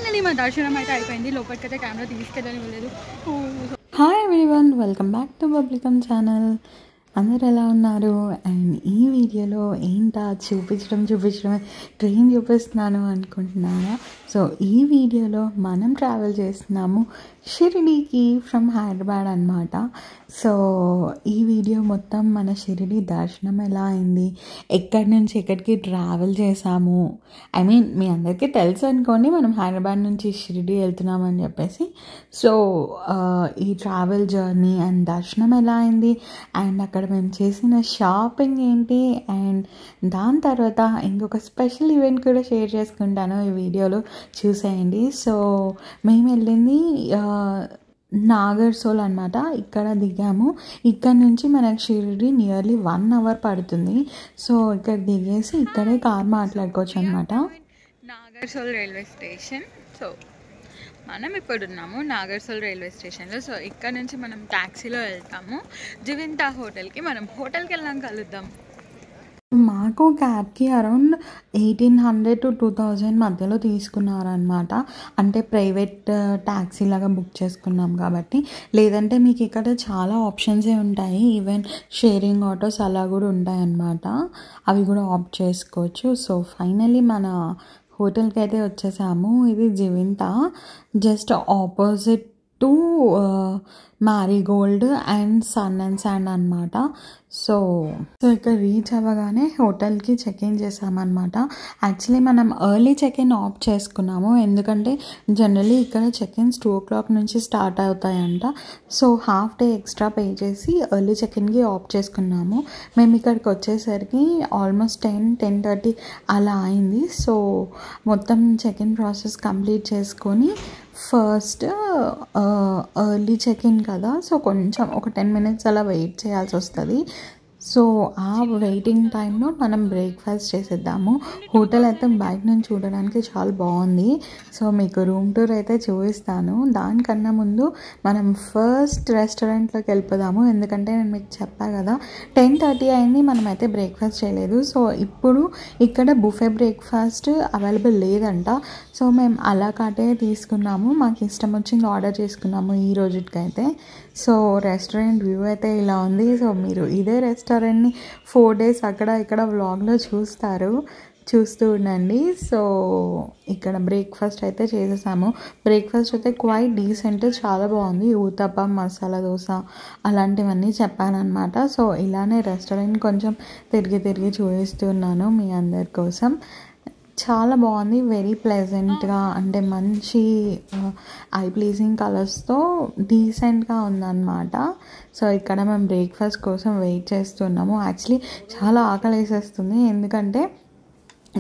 Finally మా దర్శనం అయితే అయిపోయింది. లోపలికైతే కెమెరా తీసుకెళ్ళలేదు. Hi everyone, welcome back to బబ్లికమ్ ఛానల్. అందరు ఎలా ఉన్నారు? అండ్ ఈ వీడియోలో ఏంటా చూపించడమే ట్రైన్ చూపిస్తున్నాను అనుకుంటున్నారా? సో ఈ వీడియోలో మనం ట్రావెల్ చేస్తున్నాము షిరిడీకి ఫ్రమ్ హైదరాబాద్ అనమాట. సో ఈ వీడియో మొత్తం మన షిరిడీ దర్శనం ఎలా అయింది, ఎక్కడి నుంచి ఎక్కడికి ట్రావెల్ చేసాము, మీ అందరికీ తెలుసు అనుకోండి మనం హైదరాబాద్ నుంచి షిరిడీ వెళ్తున్నామని చెప్పేసి. సో ఈ ట్రావెల్ జర్నీ అండ్ దర్శనం ఎలా అయింది అండ్ అక్కడ మేము చేసిన షాపింగ్ ఏంటి అండ్ దాని తర్వాత ఇంకొక స్పెషల్ ఈవెంట్ కూడా షేర్ చేసుకుంటాను ఈ వీడియోలో, చూసేయండి. సో మేము వెళ్ళింది నాగర్సోల్ అనమాట. ఇక్కడ దిగాము. ఇక్కడ నుంచి మనకు షిరిడి నియర్లీ 1 hour పడుతుంది. సో ఇక్కడ దిగేసి ఇక్కడే కార్ మాట్లాడుకోవచ్చు అనమాట. Nagarsol railway station. సో మనం ఇప్పుడు ఉన్నాము నాగర్సోల్ రైల్వే స్టేషన్లో. సో ఇక్కడ నుంచి మనం ట్యాక్సీలో వెళ్తాము జివింతా హోటల్కి. మనం హోటల్కి వెళ్ళాం, కలుద్దాం. మాకు క్యాబ్కి అరౌండ్ 1800 to 2000 మధ్యలో తీసుకున్నారనమాట. అంటే ప్రైవేట్ ట్యాక్సీ లాగా బుక్ చేసుకున్నాం కాబట్టి. లేదంటే మీకు ఇక్కడ చాలా ఆప్షన్సే ఉంటాయి, ఈవెన్ షేరింగ్ ఆటోస్ అలా కూడా ఉంటాయన్నమాట. అవి కూడా ఆప్ట్ చేసుకోవచ్చు. సో ఫైనలీ మన హోటల్కి అయితే వచ్చేసాము. ఇది జివింతా, just opposite to Marigold and Sun and Sand అనమాట. సో ఇక్కడ రీచ్ అవ్వగానే హోటల్కి చెక్ ఇన్ చేసామన్నమాట. యాక్చువల్లీ మనం ఎర్లీ చెక్ ఇన్ ఆప్ట్ చేసుకున్నాము, ఎందుకంటే జనరలీ ఇక్కడ చెక్ ఇన్స్ 2 o'clock నుంచి స్టార్ట్ అవుతాయంట. So half day extra pay చేసి ఎర్లీ చెక్ ఇన్కి ఆప్ట్ చేసుకున్నాము. మేము ఇక్కడికి వచ్చేసరికి ఆల్మోస్ట్ 10-10:30 అలా అయింది. సో మొత్తం చెక్ ఇన్ ప్రాసెస్ కంప్లీట్ చేసుకొని ఫస్ట్ ఎర్లీ చెక్ ఇన్ కదా, సో కొంచెం ఒక 10 minutes అలా వెయిట్ చేయాల్సి వస్తుంది. సో ఆ వెయిటింగ్ టైంలో మనం బ్రేక్ఫాస్ట్ చేసేద్దాము. హోటల్ అయితే బయట నుంచి చూడడానికి చాలా బాగుంది. సో మీకు రూమ్ టూర్ అయితే చూపిస్తాను. దానికన్నా ముందు మనం ఫస్ట్ రెస్టారెంట్లోకి వెళ్ళిపోదాము, ఎందుకంటే నేను మీకు చెప్పా కదా 10:30 అయింది, మనమైతే బ్రేక్ఫాస్ట్ చేయలేదు. సో ఇప్పుడు ఇక్కడ బుఫే బ్రేక్ఫాస్ట్ అవైలబుల్ లేదంట. సో మేము అలా కాటే తీసుకున్నాము, మాకు ఇష్టం వచ్చింది ఆర్డర్ చేసుకున్నాము ఈ రోజుకైతే. సో రెస్టారెంట్ వ్యూ అయితే ఇలా ఉంది. సో మీరు ఇదే రెస్టారెంట్ని 4 days అక్కడ ఇక్కడ వ్లాగ్లో చూస్తూ ఉండండి. సో ఇక్కడ బ్రేక్ఫాస్ట్ అయితే చేసేసాము. బ్రేక్ఫాస్ట్ అయితే క్వైట్ డీసెంట్, చాలా బాగుంది. ఊతప్పం, మసాలా దోశ అలాంటివన్నీ చెప్పానమాట. సో ఇలానే రెస్టారెంట్ కొంచెం తిరిగి చూపిస్తున్నాను మీ అందరి కోసం. చాలా బాగుంది, వెరీ ప్లెజెంట్గా, అంటే మంచి ఐ ప్లీజింగ్ కలర్స్తో డీసెంట్గా ఉందన్నమాట. సో ఇక్కడ మేము బ్రేక్ఫాస్ట్ కోసం వెయిట్ చేస్తున్నాము. యాక్చువల్లీ చాలా ఆకలి వేసేస్తుంది, ఎందుకంటే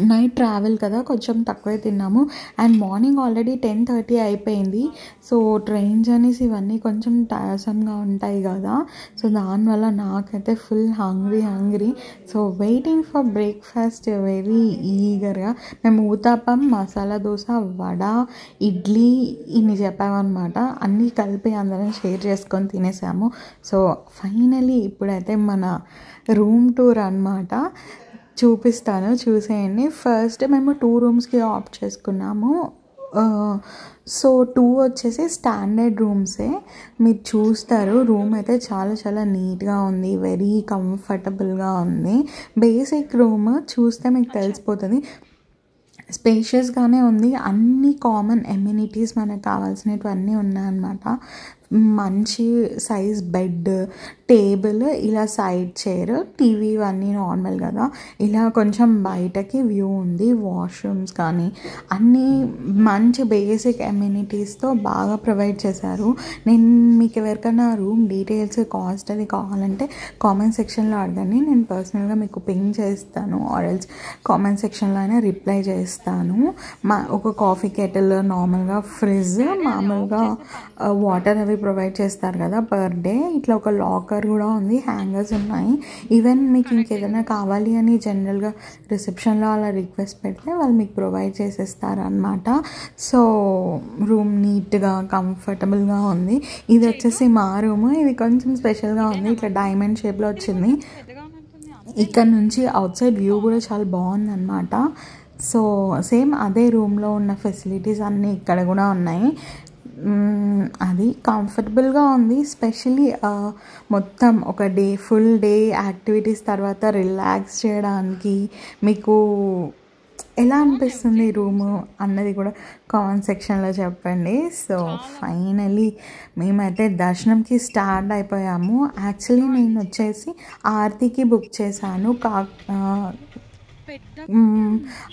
నైట్ ట్రావెల్ కదా, కొంచెం తక్కువే తిన్నాము. అండ్ మార్నింగ్ ఆల్రెడీ 10:30 అయిపోయింది. సో ట్రైన్ జర్నీస్ ఇవన్నీ కొంచెం టయర్సమ్గా ఉంటాయి కదా, సో దానివల్ల నాకైతే full hungry. So waiting for breakfast very ఈగర్గా. మేము ఊతప్పం, మసాలా దోశ, వడ, ఇడ్లీ ఇన్ని చెప్పామన్నమాట. అన్నీ కలిపి అందరం షేర్ చేసుకొని తినేసాము. సో ఫైనలీ ఇప్పుడైతే మన రూమ్ టూర్ అన్నమాట చూపిస్తాను, చూసేయండి. ఫస్ట్ మేము 2 rooms ఆప్ట్ చేసుకున్నాము. సో 2 వచ్చేసి స్టాండర్డ్ రూమ్సే. మీరు చూస్తారు రూమ్ అయితే చాలా నీట్గా ఉంది, వెరీ కంఫర్టబుల్గా ఉంది. బేసిక్ రూమ్ చూస్తే మీకు తెలిసిపోతుంది, స్పేషియస్గానే ఉంది. అన్ని కామన్ ఎమ్యూనిటీస్ మనకు కావాల్సినవన్నీ ఉన్నాయన్నమాట. మంచి సైజ్ బెడ్, టేబుల్, ఇలా సైడ్ చైర్, టీవీ ఇవన్నీ నార్మల్ కదా. ఇలా కొంచెం బయటకి వ్యూ ఉంది, వాష్రూమ్స్ కానీ అన్నీ మంచి బేసిక్ ఎమ్యూనిటీస్తో బాగా ప్రొవైడ్ చేశారు. నేను మీకు ఎవరికైనా రూమ్ డీటెయిల్స్, కాస్ట్ అది కావాలంటే కామెంట్ సెక్షన్లో అడగండి, నేను పర్సనల్గా మీకు పింగ్ చేస్తాను, ఆర్ఎల్స్ కామెంట్ సెక్షన్లో అయినా రిప్లై చేస్తాను. ఒక కాఫీ కెటిల్, నార్మల్గా ఫ్రిడ్జ్, మామూలుగా వాటర్ అవి ప్రొవైడ్ చేస్తారు కదా పర్ డే. ఇట్లా ఒక లాకర్ కూడా ఉంది, హ్యాంగర్స్ ఉన్నాయి. ఈవెన్ మీకు ఇంకేదైనా కావాలి అని జనరల్గా రిసెప్షన్లో అలా రిక్వెస్ట్ పెడితే వాళ్ళు మీకు ప్రొవైడ్ చేసేస్తారు అనమాట. సో రూమ్ నీట్గా కంఫర్టబుల్గా ఉంది. ఇది వచ్చేసి మా రూమ్. ఇది కొంచెం స్పెషల్గా ఉంది, ఇట్లా డైమండ్ షేప్లో వచ్చింది. ఇక్కడ నుంచి అవుట్ సైడ్ వ్యూ కూడా చాలా బాగుంది అనమాట. సో సేమ్ అదే రూమ్లో ఉన్న ఫెసిలిటీస్ అన్నీ ఇక్కడ కూడా ఉన్నాయి. అది కంఫర్టబుల్గా ఉంది. స్పెషలీ మొత్తం ఒక డే ఫుల్ డే యాక్టివిటీస్ తర్వాత రిలాక్స్ చేయడానికి మీకు ఎలా అనిపిస్తుంది రూము అన్నది కూడా కామెంట్ సెక్షన్లో చెప్పండి. సో ఫైనలీ మేమైతే దర్శనంకి స్టార్ట్ అయిపోయాము. యాక్చువల్లీ నేను వచ్చేసి ఆర్తికి బుక్ చేశాను.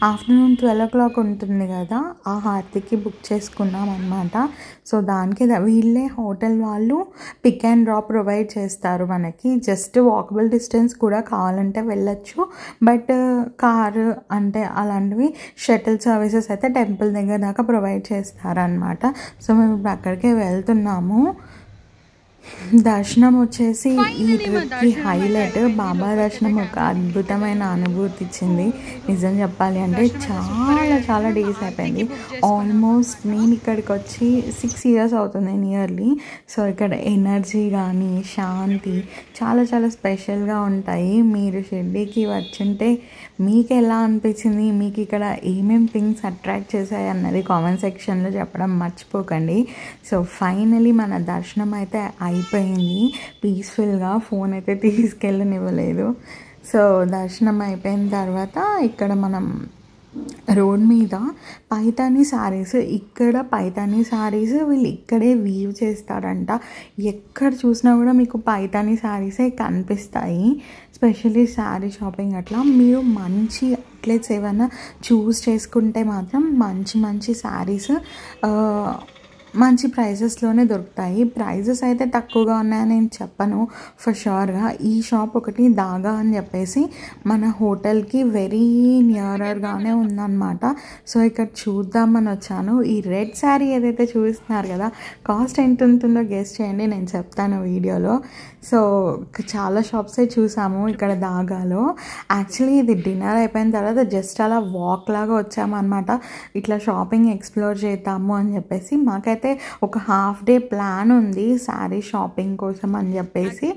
ఆఫ్టర్నూన్ 12 o'clock ఉంటుంది కదా, ఆ హారతికి బుక్ చేసుకున్నాం అనమాట. సో దానికి వీళ్ళే హోటల్ వాళ్ళు పిక్ అండ్ డ్రాప్ ప్రొవైడ్ చేస్తారు మనకి. జస్ట్ వాకబుల్ డిస్టెన్స్ కూడా కావాలంటే వెళ్ళొచ్చు. బట్ కారు అంటే అలాంటివి షటిల్ సర్వీసెస్ అయితే టెంపుల్ దగ్గర దాకా ప్రొవైడ్ చేస్తారనమాట. సో మేము ఇప్పుడు అక్కడికే వెళ్తున్నాము. దర్శనం వచ్చేసి ఈ ట్రిప్కి హైలైట్. బాబా దర్శనం ఒక అద్భుతమైన అనుభూతి ఇచ్చింది. నిజం చెప్పాలి అంటే చాలా డేస్ అయిపోయింది. ఆల్మోస్ట్ నేను ఇక్కడికి వచ్చి 6 years అవుతుంది నియర్లీ. సో ఇక్కడ ఎనర్జీ కానీ శాంతి చాలా స్పెషల్గా ఉంటాయి. మీరు షిర్డీకి వచ్చుంటే మీకు ఎలా అనిపించింది, మీకు ఇక్కడ ఏమేమి థింగ్స్ అట్రాక్ట్ చేశాయి అన్నది కామెంట్ సెక్షన్లో చెప్పడం మర్చిపోకండి. సో ఫైనలీ మన దర్శనం అయితే అయిపోయింది పీస్ఫుల్గా. ఫోన్ అయితే తీసుకెళ్ళనివ్వలేదు. సో దర్శనం అయిపోయిన తర్వాత ఇక్కడ మనం రోడ్ మీద పైతానీ శారీస్, ఇక్కడ పైతానీ శారీస్ వీళ్ళు ఇక్కడే వీవ్ చేస్తారంట. ఎక్కడ చూసినా కూడా మీకు పైతానీ శారీసే కనిపిస్తాయి. స్పెషల్లీ శారీ షాపింగ్ అట్లా మీరు మంచి అవుట్లెట్స్ ఏమైనా చూస్ చేసుకుంటే మాత్రం మంచి శారీస్ మంచి ప్రైజెస్లోనే దొరుకుతాయి. ప్రైజెస్ అయితే తక్కువగా ఉన్నాయని నేను చెప్పను ఫర్ షూర్గా. ఈ షాప్ ఒకటి దాగా అని చెప్పేసి మన హోటల్కి వెరీ నియరర్గానే ఉందన్నమాట. సో ఇక్కడ చూద్దామని వచ్చాను. ఈ రెడ్ శారీ ఏదైతే చూస్తున్నారు కదా, కాస్ట్ ఎంత ఉంటుందో గెస్ చేయండి, నేను చెప్తాను వీడియోలో. సో చాలా షాప్సే చూసాము ఇక్కడ దాగాలో. యాక్చువల్లీ ఇది డిన్నర్ అయిపోయిన తర్వాత జస్ట్ అలా వాక్ లాగా వచ్చామన్నమాట. ఇట్లా షాపింగ్ ఎక్స్ప్లోర్ చేద్దాము అని చెప్పేసి. మాకైతే ఒక హాఫ్ డే ప్లాన్ ఉంది శారీ షాపింగ్ కోసం అని చెప్పేసి.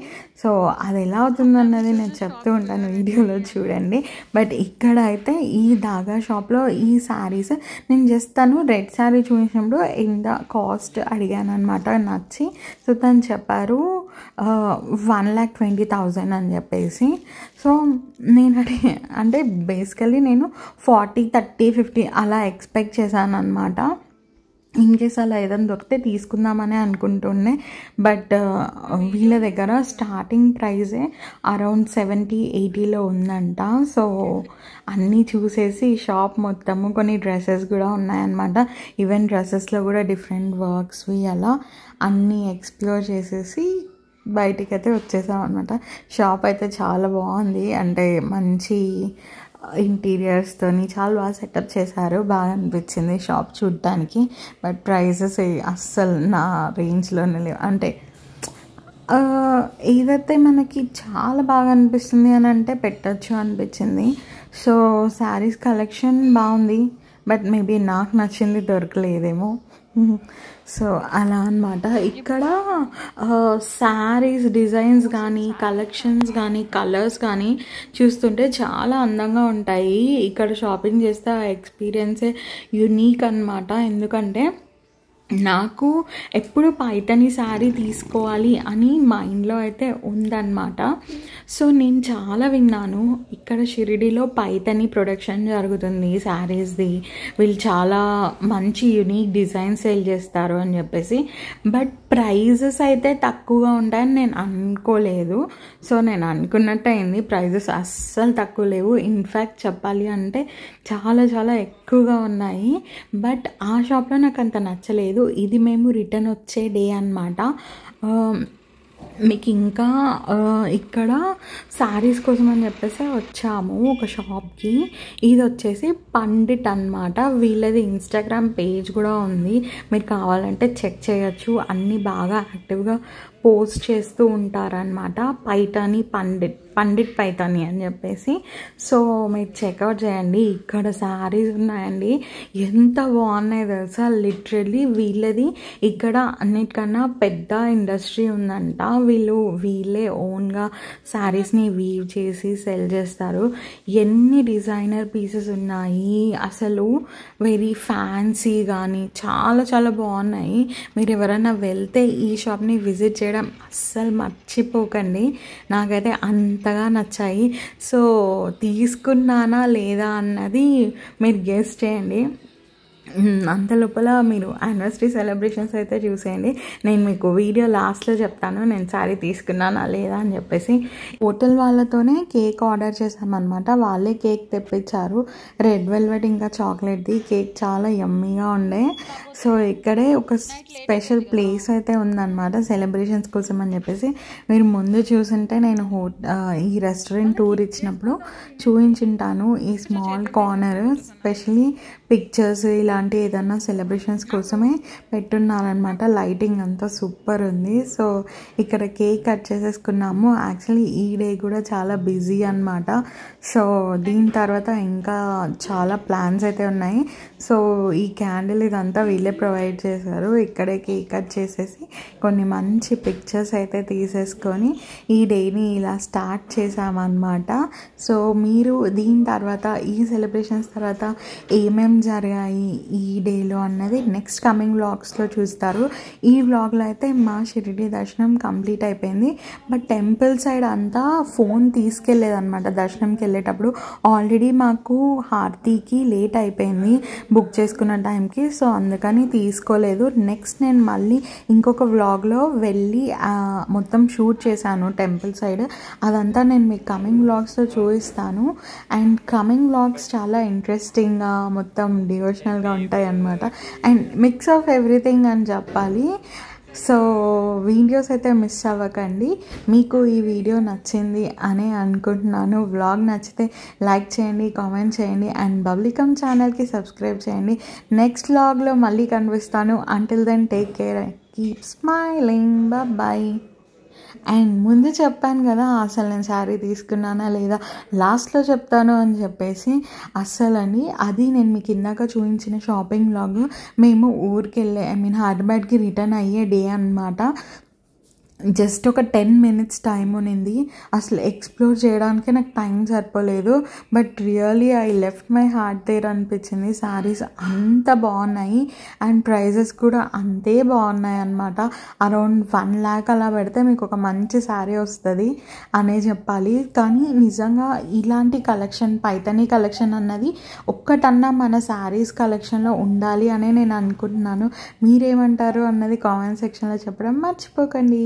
సో అది ఎలా అవుతుందన్నది నేను చెప్తూ ఉంటాను, వీడియోలో చూడండి. బట్ ఇక్కడ అయితే ఈ దాగా షాప్లో ఈ శారీస్ నేను జస్ట్ తను రెడ్ శారీ చూసినప్పుడు ఇంత కాస్ట్ అడిగాను అనమాట నచ్చి. సో తను చెప్పారు 1,20,000 అని చెప్పేసి. సో నేను అంటే బేసికలీ నేను 40, 30, 50 అలా ఎక్స్పెక్ట్ చేశాను అనమాట. ఇన్ కేస్ అలా ఏదైనా దొరికితే తీసుకుందామని అనుకుంటుండే. బట్ వీళ్ళ దగ్గర స్టార్టింగ్ ప్రైజే అరౌండ్ 70-80లో ఉందంట. సో అన్నీ చూసేసి షాప్ మొత్తము కొన్ని డ్రెస్సెస్ కూడా ఉన్నాయన్నమాట. ఈవెన్ డ్రెస్సెస్లో కూడా డిఫరెంట్ వర్క్స్వి అలా అన్నీ ఎక్స్ప్లోర్ చేసేసి బయటికి అయితే వచ్చేసాం అనమాట. షాప్ అయితే చాలా బాగుంది. అంటే మంచి ఇంటీరియర్స్తోని చాలా బాగా సెటప్ చేశారు. బాగా అనిపించింది షాప్ చూడటానికి. బట్ ప్రైజెస్ అస్సలు నా రేంజ్లోనే లేవు. అంటే ఏదైతే మనకి చాలా బాగా అనిపిస్తుంది అని అంటే పెట్టచ్చు అనిపించింది. సో శారీస్ కలెక్షన్ బాగుంది. బట్ మేబీ నాకు నచ్చింది దొరకలేదేమో. సో అలా అన్నమాట. ఇక్కడ శారీస్ డిజైన్స్ కానీ కలెక్షన్స్ కానీ కలర్స్ కానీ చూస్తుంటే చాలా అందంగా ఉంటాయి. ఇక్కడ షాపింగ్ చేస్తే ఆ ఎక్స్పీరియన్సే యూనిక్ అన్నమాట. ఎందుకంటే నాకు ఎప్పుడు పైతానీ శారీ తీసుకోవాలి అని మైండ్లో అయితే ఉందన్నమాట. సో నేను చాలా విన్నాను ఇక్కడ షిరిడీలో పైతానీ ప్రొడక్షన్ జరుగుతుంది శారీస్ది. వీళ్ళు చాలా మంచి యూనిక్ డిజైన్ సేల్ చేస్తారు అని చెప్పేసి. బట్ ప్రైజెస్ అయితే తక్కువగా ఉంటాయని నేను అనుకోలేదు. సో నేను అనుకున్నట్టు అయింది. ప్రైజెస్ అస్సలు తక్కువ లేవు. ఇన్ఫ్యాక్ట్ చెప్పాలి అంటే చాలా ఎక్కువగా ఉన్నాయి. బట్ ఆ షాప్లో నాకు అంత నచ్చలేదు. ఇది మేము రిటర్న్ వచ్చే డే అన్నమాట. మీకు ఇంకా ఇక్కడ శారీస్ కోసం అని చెప్పేసి వచ్చాము ఒక షాప్కి. ఇది వచ్చేసి పండిట్ అన్నమాట. వీళ్ళది ఇన్స్టాగ్రామ్ పేజ్ కూడా ఉంది, మీరు కావాలంటే చెక్ చేయొచ్చు. అన్నీ బాగా యాక్టివ్గా పోస్ట్ చేస్తూ ఉంటారనమాట. పండిట్ పైతాని అని చెప్పేసి. సో మీరు చెక్అవుట్ చేయండి. ఇక్కడ శారీస్ ఉన్నాయండి, ఎంత బాగున్నాయి తెలుసా. లిటరల్లీ వీళ్ళది ఇక్కడ అన్నిటికన్నా పెద్ద ఇండస్ట్రీ ఉందంట. వీళ్ళే ఓన్గా శారీస్ని వీవ్ చేసి సెల్ చేస్తారు. ఎన్ని డిజైనర్ పీసెస్ ఉన్నాయి అసలు, వెరీ ఫ్యాన్సీ కానీ చాలా చాలా బాగున్నాయి. మీరు ఎవరైనా వెళ్తే ఈ షాప్ని విజిట్ చేయడం అస్సలు మర్చిపోకండి. నాకైతే అంతగా నచ్చాయి. సో తీసుకున్నానా లేదా అన్నది మీరు గెస్ చేయండి. అంత లోపల మీరు యానివర్సరీ సెలబ్రేషన్స్ అయితే చూసేయండి. నేను మీకు వీడియో లాస్ట్లో చెప్తాను నేను శారీ తీసుకున్నానా లేదా అని చెప్పేసి. హోటల్ వాళ్ళతోనే కేక్ ఆర్డర్ చేసామన్నమాట. వాళ్ళే కేక్ తెప్పించారు, రెడ్ వెల్వెట్ ఇంకా చాక్లెట్ది. కేక్ చాలా యమ్మీగా ఉండే. సో ఇక్కడే ఒక స్పెషల్ ప్లేస్ అయితే ఉందన్నమాట సెలబ్రేషన్స్ కోసం అని చెప్పేసి. మీరు ముందు చూసుంటే నేను ఈ రెస్టారెంట్ టూర్ ఇచ్చినప్పుడు చూపించుంటాను. ఈ స్మాల్ కార్నర్ స్పెషలీ పిక్చర్స్ ఇలాంటి ఏదన్నా సెలబ్రేషన్స్ కోసమే పెట్టున్నారనమాట. లైటింగ్ అంతా సూపర్ ఉంది. సో ఇక్కడ కేక్ కట్ చేసేసుకున్నాము. యాక్చువల్లీ ఈ డే కూడా చాలా బిజీ అనమాట. సో దీని తర్వాత ఇంకా చాలా ప్లాన్స్ అయితే ఉన్నాయి. సో ఈ క్యాండిల్ ఇదంతా వీళ్ళే ప్రొవైడ్ చేశారు. ఇక్కడే కేక్ కట్ చేసేసి కొన్ని మంచి పిక్చర్స్ అయితే తీసేసుకొని ఈ డేని ఇలా స్టార్ట్ చేసామన్నమాట. సో మీరు దీని తర్వాత ఈ సెలబ్రేషన్స్ తర్వాత ఏమేం జరిగాయి ఈ డేలో అన్నది నెక్స్ట్ కమింగ్ వ్లాగ్స్లో చూస్తారు. ఈ వ్లాగ్లో అయితే మా షిరిడి దర్శనం కంప్లీట్ అయిపోయింది. బట్ టెంపుల్ సైడ్ అంతా ఫోన్ తీసుకెళ్ళలేదన్నమాట. దర్శనంకి వెళ్ళేటప్పుడు ఆల్రెడీ మాకు హారతికి లేట్ అయిపోయింది బుక్ చేసుకున్న టైంకి. సో అందుకని తీసుకోలేదు. నెక్స్ట్ నేను మళ్ళీ ఇంకొక వ్లాగ్లో వెళ్ళి మొత్తం షూట్ చేశాను టెంపుల్ సైడ్. అదంతా నేను మీకు కమింగ్ వ్లాగ్స్లో చూపిస్తాను. అండ్ కమింగ్ వ్లాగ్స్ చాలా ఇంట్రెస్టింగ్గా మొత్తం డివోషనల్గా ఉంటాయి అన్నమాట. అండ్ మిక్స్ ఆఫ్ ఎవ్రీథింగ్ అని చెప్పాలి. సో వీడియోస్ అయితే మిస్ అవ్వకండి. మీకు ఈ వీడియో నచ్చింది అని అనుకుంటున్నాను. వ్లాగ్ నచ్చితే లైక్ చేయండి, కామెంట్ చేయండి అండ్ బబ్లికమ్ ఛానల్కి సబ్స్క్రైబ్ చేయండి. నెక్స్ట్ వ్లాగ్లో మళ్ళీ కనిపిస్తాను. Until then take care, keep smiling, bye. And ముందు చెప్పాను కదా అసలు నేను శారీ తీసుకున్నానా లేదా లాస్ట్లో చెప్తాను అని చెప్పేసి. అస్సలండి అది నేను మీకు ఇందాక చూపించిన షాపింగ్ వ్లాగ్ మేము ఊరికి హైదరాబాద్కి రిటర్న్ అయ్యే డే అన్నమాట. జస్ట్ ఒక 10 minutes టైం ఉన్నింది. అసలు ఎక్స్ప్లోర్ చేయడానికి నాకు టైం సరిపోలేదు. But really I left my heart there అనిపించింది. శారీస్ అంత బాగున్నాయి అండ్ ప్రైజెస్ కూడా అంతే బాగున్నాయి అన్నమాట. అరౌండ్ 1 lakh అలా పెడితే మీకు ఒక మంచి శారీ వస్తుంది అనే చెప్పాలి. కానీ నిజంగా ఇలాంటి కలెక్షన్, పైతానీ కలెక్షన్ అన్నది ఒక్కటన్నా మన శారీస్ కలెక్షన్లో ఉండాలి అనే నేను అనుకుంటున్నాను. మీరేమంటారు అన్నది కామెంట్ సెక్షన్లో చెప్పడం మర్చిపోకండి.